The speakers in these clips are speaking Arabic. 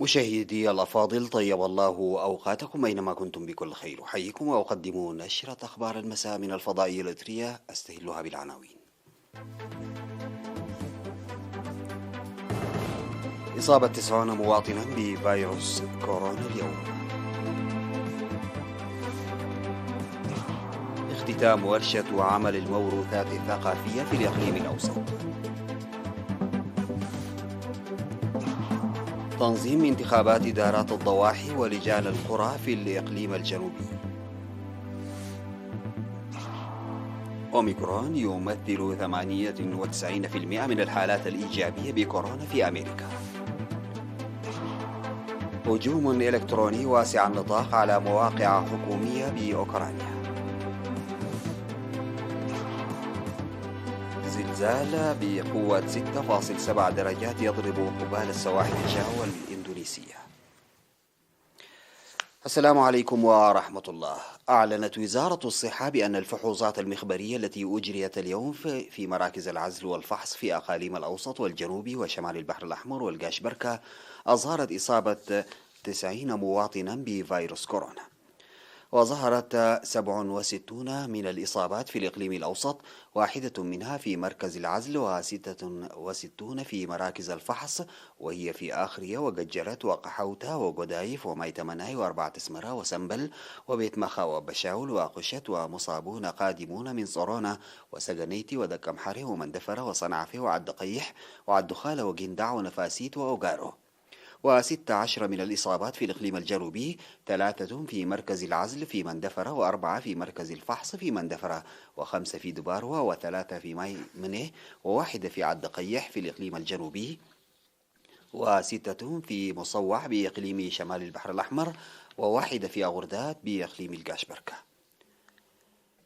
مشاهدي الأفاضل، طيب الله أوقاتكم أينما كنتم بكل خير. أحييكم وأقدم نشرة أخبار المساء من الفضائية الإثرية، أستهلها بالعناوين. إصابة 90 مواطنا بفيروس كورونا اليوم. اختتام ورشة عمل الموروثات الثقافية في الإقليم الأوسط. تنظيم انتخابات إدارات الضواحي ولجان القرى في الإقليم الجنوبي. أوميكرون يمثل 98% من الحالات الإيجابية بكورونا في أمريكا. هجوم إلكتروني واسع النطاق على مواقع حكومية بأوكرانيا. زلزال بقوة 6.7 درجات يضرب قبال السواحل الجاوة الإندونيسية. السلام عليكم ورحمة الله. أعلنت وزارة الصحة بأن الفحوصات المخبرية التي أجريت اليوم في مراكز العزل والفحص في أقاليم الأوسط والجنوب وشمال البحر الأحمر والقاش بركة أظهرت إصابة 90 مواطنا بفيروس كورونا، وظهرت 67 من الإصابات في الإقليم الأوسط، 1 منها في مركز العزل و66 في مراكز الفحص، وهي في آخرية وقجرت وقحوتة وقدايف وميتمناي وأربعة اسمرة وسنبل وبيت مخا وبشاول وقشت، ومصابون قادمون من صورونة وسجنيتي ودكمحري ومندفرة وصنعفي وعد قيح وعد خالة وقندع ونفاسيت وأوغارو. 16 من الإصابات في الإقليم الجنوبي، 3 في مركز العزل في مندفرة، و4 في مركز الفحص في مندفرة، و5 في دباروة، و3 في ميمنه، و1 في عد قيح في الإقليم الجنوبي، و6 في مصوع بإقليم شمال البحر الأحمر، و1 في أغردات بإقليم القاشبركة.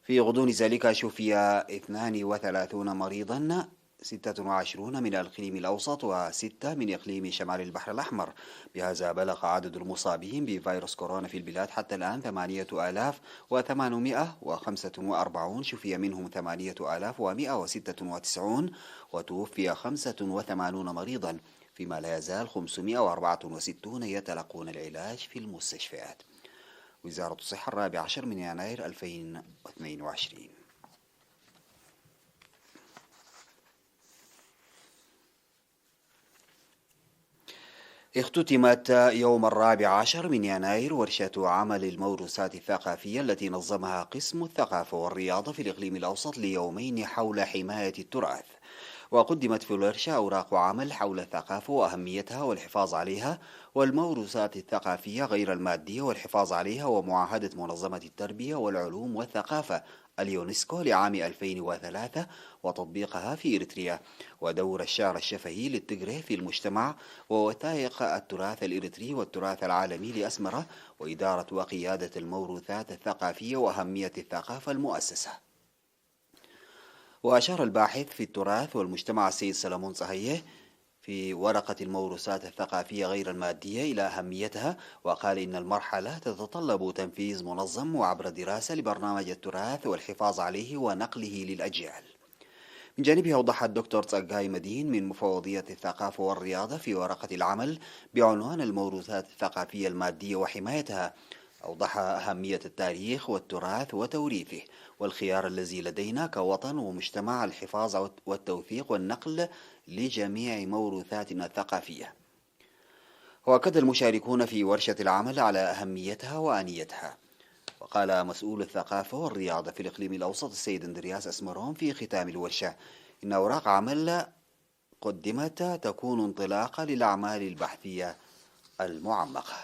في غضون ذلك شفي 32 مريضا، 26 من الإقليم الأوسط و6 من إقليم شمال البحر الأحمر. بهذا بلغ عدد المصابين بفيروس كورونا في البلاد حتى الآن 8845، شفي منهم 8196، وتوفي 85 مريضا، فيما لا يزال 564 يتلقون العلاج في المستشفيات. وزارة الصحة 14 من يناير 2022. اختتمت يوم 14 من يناير ورشة عمل الموروثات الثقافية التي نظمها قسم الثقافة والرياضة في الإقليم الأوسط ليومين حول حماية التراث. وقدمت في الورشة أوراق عمل حول الثقافة وأهميتها والحفاظ عليها، والموروثات الثقافية غير المادية والحفاظ عليها، ومعاهدة منظمة التربية والعلوم والثقافة اليونسكو لعام 2003 وتطبيقها في إريتريا، ودور الشعر الشفهي للتجري في المجتمع، ووثائق التراث الإريتري والتراث العالمي لأسمرة، وإدارة وقيادة الموروثات الثقافية وأهمية الثقافة المؤسسة. وأشار الباحث في التراث والمجتمع السيد سلمون صهيه في ورقة الموروثات الثقافية غير المادية إلى أهميتها، وقال إن المرحلة تتطلب تنفيذ منظم وعبر دراسة لبرنامج التراث والحفاظ عليه ونقله للأجيال. من جانبه أوضح الدكتور تسقاي مدين من مفوضية الثقافة والرياضة في ورقة العمل بعنوان الموروثات الثقافية المادية وحمايتها، أوضح أهمية التاريخ والتراث وتوريثه، والخيار الذي لدينا كوطن ومجتمع الحفاظ والتوثيق والنقل لجميع موروثاتنا الثقافية. وأكد المشاركون في ورشة العمل على أهميتها وآنيتها. وقال مسؤول الثقافة والرياضة في الإقليم الأوسط السيد اندرياس أسمرون في ختام الورشة إن أوراق عمل قدمت تكون انطلاقة للأعمال البحثية المعمقة.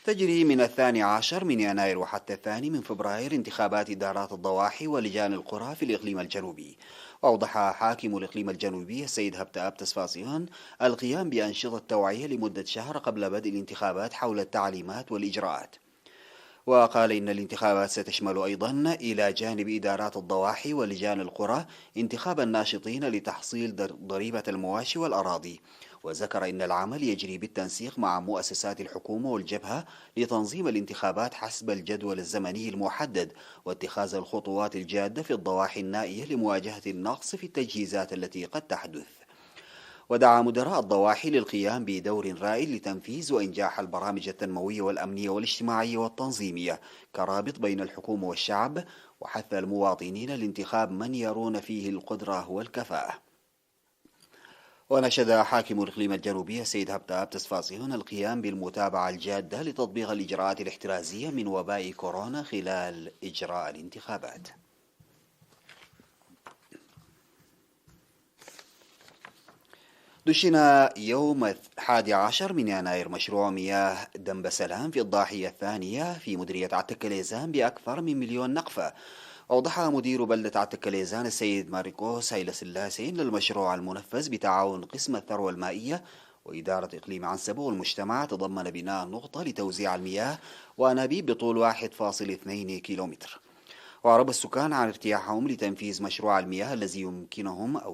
تجري من 12 من يناير وحتى 2 من فبراير انتخابات إدارات الضواحي ولجان القرى في الإقليم الجنوبي. وأوضح حاكم الإقليم الجنوبي السيد هبتاب تسفاسيان القيام بأنشطة توعية لمدة شهر قبل بدء الانتخابات حول التعليمات والإجراءات. وقال إن الانتخابات ستشمل أيضا إلى جانب إدارات الضواحي ولجان القرى انتخاب الناشطين لتحصيل ضريبة المواشي والأراضي. وذكر إن العمل يجري بالتنسيق مع مؤسسات الحكومة والجبهة لتنظيم الانتخابات حسب الجدول الزمني المحدد واتخاذ الخطوات الجادة في الضواحي النائية لمواجهة النقص في التجهيزات التي قد تحدث. ودعا مدراء الضواحي للقيام بدور رائد لتنفيذ وإنجاح البرامج التنموية والأمنية والاجتماعية والتنظيمية كرابط بين الحكومة والشعب، وحث المواطنين لانتخاب من يرون فيه القدرة والكفاءة. ونشد حاكم الإقليم الجنوبي السيد هبتاب تصفاصيون القيام بالمتابعة الجادة لتطبيق الإجراءات الاحترازية من وباء كورونا خلال إجراء الانتخابات. دشن يوم 11 من يناير مشروع مياه دنب سلام في الضاحية الثانية في مديرية عتكليزان بأكثر من 1,000,000 نقفة. أوضح مدير بلدة عتكليزان السيد ماريكوس هيلا سلاسي أن المشروع المنفذ بتعاون قسم الثروة المائية وإدارة إقليم عنسبة والمجتمع تضمن بناء نقطة لتوزيع المياه وأنابيب بطول 1.2 كيلومتر. وأعرب السكان عن ارتياحهم لتنفيذ مشروع المياه الذي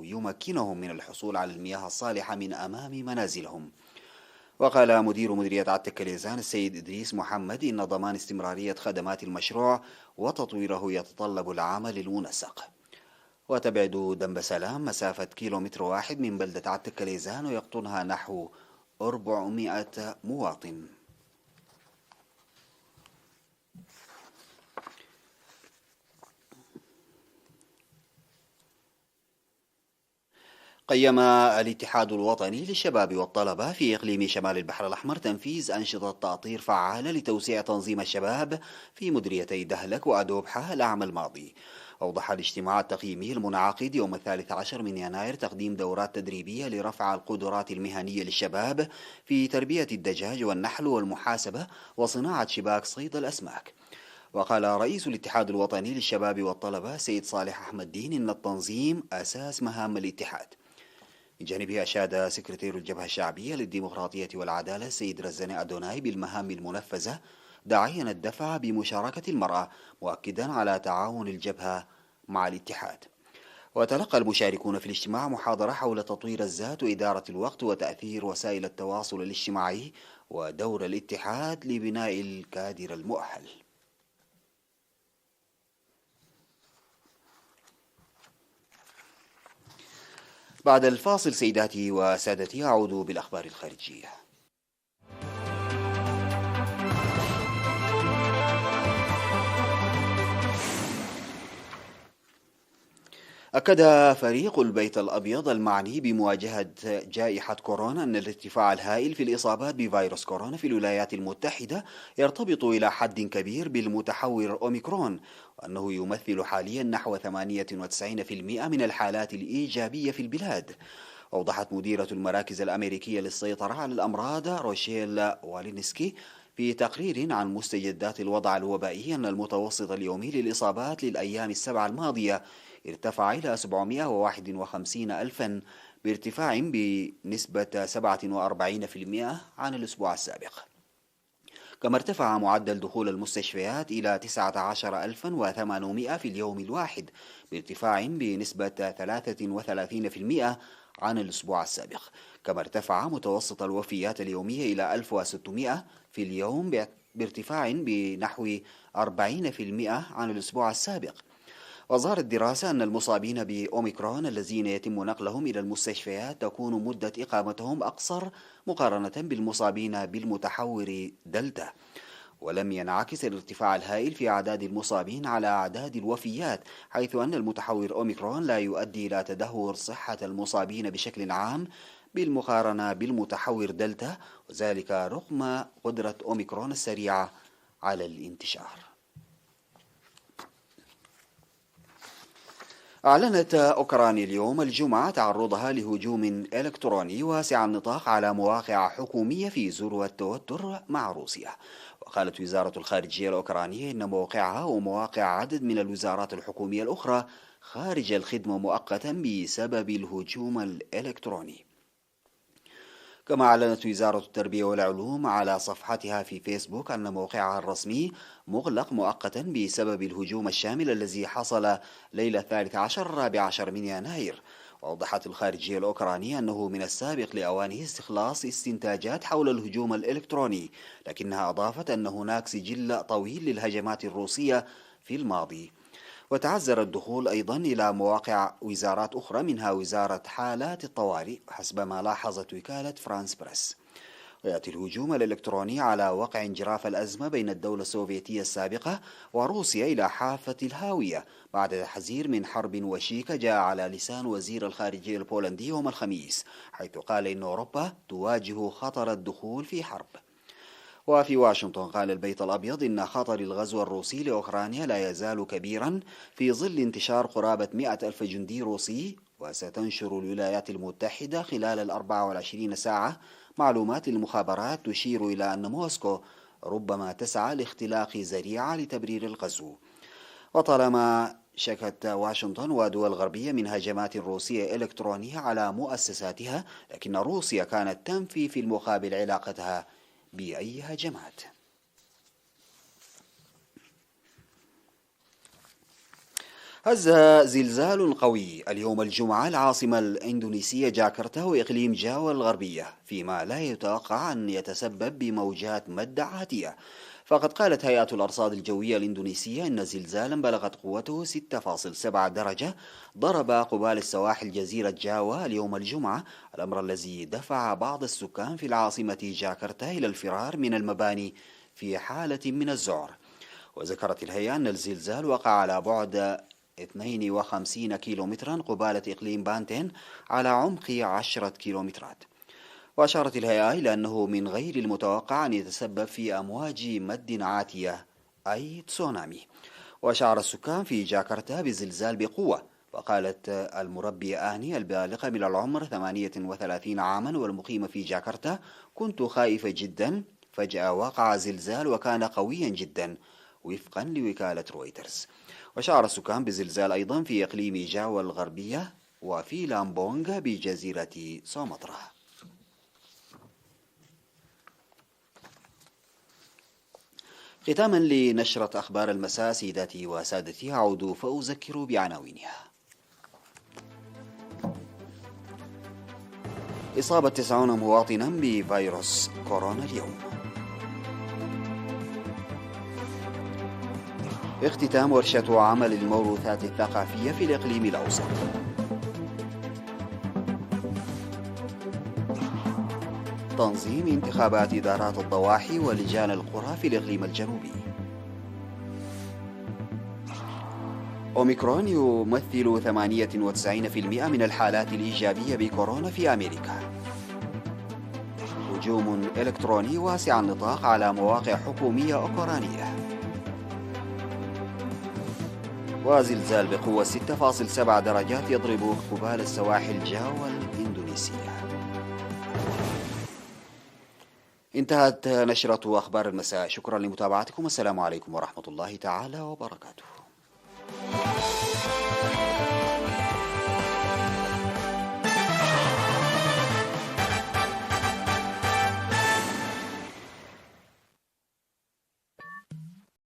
يمكنهم من الحصول على المياه الصالحة من أمام منازلهم. وقال مدير مديرية عتكليزان السيد إدريس محمد إن ضمان استمرارية خدمات المشروع وتطويره يتطلب العمل المنسق. وتبعد دنب سلام مسافة 1 كيلومتر من بلدة عتكليزان ويقطنها نحو 400 مواطن. قيم الاتحاد الوطني للشباب والطلبة في إقليم شمال البحر الأحمر تنفيذ أنشطة تأطير فعالة لتوسيع تنظيم الشباب في مديريتي دهلك وأدوبحة العام الماضي. أوضح الاجتماع التقييمي المنعقد يوم 13 من يناير تقديم دورات تدريبية لرفع القدرات المهنية للشباب في تربية الدجاج والنحل والمحاسبة وصناعة شباك صيد الأسماك. وقال رئيس الاتحاد الوطني للشباب والطلبة سيد صالح أحمد دين إن التنظيم أساس مهام الاتحاد. من جانبه أشاد سكرتير الجبهة الشعبية للديمقراطية والعدالة سيد رزاني أدوناي بالمهام المنفذة داعيا الدفع بمشاركة المرأة مؤكدا على تعاون الجبهة مع الاتحاد. وتلقى المشاركون في الاجتماع محاضرة حول تطوير الذات وإدارة الوقت وتأثير وسائل التواصل الاجتماعي ودور الاتحاد لبناء الكادر المؤهل. بعد الفاصل سيداتي وسادتي أعود بالأخبار الخارجية. أكد فريق البيت الأبيض المعني بمواجهة جائحة كورونا أن الارتفاع الهائل في الإصابات بفيروس كورونا في الولايات المتحدة يرتبط إلى حد كبير بالمتحور أوميكرون، وأنه يمثل حاليا نحو 98% من الحالات الإيجابية في البلاد. أوضحت مديرة المراكز الأمريكية للسيطرة على الأمراض روشيل والينسكي في تقرير عن مستجدات الوضع الوبائي أن المتوسط اليومي للإصابات للأيام السبعة الماضية ارتفع إلى 751 ألفا بارتفاع بنسبة 47% عن الأسبوع السابق. كما ارتفع معدل دخول المستشفيات إلى 19,800 في اليوم الواحد بارتفاع بنسبة 33% عن الأسبوع السابق. كما ارتفع متوسط الوفيات اليومية إلى 1,600 في اليوم بارتفاع بنحو 40% عن الأسبوع السابق. وظهرت الدراسة أن المصابين بأوميكرون الذين يتم نقلهم إلى المستشفيات تكون مدة إقامتهم أقصر مقارنة بالمصابين بالمتحور دلتا. ولم ينعكس الارتفاع الهائل في أعداد المصابين على أعداد الوفيات، حيث أن المتحور أوميكرون لا يؤدي إلى تدهور صحة المصابين بشكل عام بالمقارنة بالمتحور دلتا، وذلك رغم قدرة أوميكرون السريعة على الانتشار. أعلنت أوكرانيا اليوم الجمعة تعرضها لهجوم إلكتروني واسع النطاق على مواقع حكومية في ذروة التوتر مع روسيا. وقالت وزارة الخارجية الأوكرانية إن موقعها ومواقع عدد من الوزارات الحكومية الأخرى خارج الخدمة مؤقتا بسبب الهجوم الإلكتروني. كما أعلنت وزارة التربية والعلوم على صفحتها في فيسبوك أن موقعها الرسمي مغلق مؤقتا بسبب الهجوم الشامل الذي حصل ليلة 13/14 من يناير. وأوضحت الخارجية الأوكرانية أنه من السابق لأوانه استخلاص استنتاجات حول الهجوم الإلكتروني، لكنها أضافت أن هناك سجل طويل للهجمات الروسية في الماضي. وتعذر الدخول أيضا إلى مواقع وزارات أخرى منها وزارة حالات الطوارئ حسب ما لاحظت وكالة فرانس بريس. ويأتي الهجوم الإلكتروني على وقع انجراف الأزمة بين الدولة السوفيتية السابقة وروسيا إلى حافة الهاوية بعد تحذير من حرب وشيكة جاء على لسان وزير الخارجية البولندي يوم الخميس، حيث قال إن أوروبا تواجه خطر الدخول في حرب. وفي واشنطن قال البيت الأبيض إن خطر الغزو الروسي لأوكرانيا لا يزال كبيرا في ظل انتشار قرابة 100,000 جندي روسي، وستنشر الولايات المتحدة خلال 24 ساعة معلومات المخابرات تشير إلى أن موسكو ربما تسعى لاختلاق ذريعة لتبرير الغزو. وطالما شكت واشنطن ودول غربية من هجمات روسية إلكترونية على مؤسساتها، لكن روسيا كانت تنفي في المقابل علاقتها بأي هجمات. هز زلزال قوي اليوم الجمعة العاصمة الإندونيسية جاكرتا وإقليم جاوا الغربية، فيما لا يتوقع أن يتسبب بموجات مد عاتية. فقد قالت هيئة الأرصاد الجوية الإندونيسية أن زلزالا بلغت قوته 6.7 درجة ضرب قبال السواحل جزيرة جاوا اليوم الجمعة، الأمر الذي دفع بعض السكان في العاصمة جاكرتا إلى الفرار من المباني في حالة من الذعر. وذكرت الهيئة أن الزلزال وقع على بعد 52 كيلومترا قبالة إقليم بانتين على عمق 10 كيلومترات. وأشارت الهيئة إلى أنه من غير المتوقع أن يتسبب في أمواج مد عاتية أي تسونامي. وشعر السكان في جاكرتا بزلزال بقوة. وقالت المربية آني البالغة من العمر 38 عاما والمقيمة في جاكرتا: كنت خائفة جدا، فجأة وقع زلزال وكان قويا جدا، وفقا لوكالة رويترز. وشعر السكان بزلزال أيضا في إقليم جاوا الغربية وفي لامبونغ بجزيرة سومطرة. ختاما لنشرة أخبار المساء سيداتي وسادتي، أعود فأذكر بعناوينها. إصابة 90 مواطنا بفيروس كورونا اليوم. اختتام ورشة عمل الموروثات الثقافية في الإقليم الأوسط. تنظيم انتخابات إدارات الضواحي ولجان القرى في الإقليم الجنوبي. أوميكرون يمثل 98% من الحالات الإيجابية بكورونا في أمريكا. هجوم إلكتروني واسع النطاق على مواقع حكومية أوكرانية. وزلزال بقوة 6.7 درجات يضرب قبال السواحل جاوا الإندونيسية. انتهت نشرة أخبار المساء. شكرا لمتابعتكم، السلام عليكم ورحمة الله تعالى وبركاته.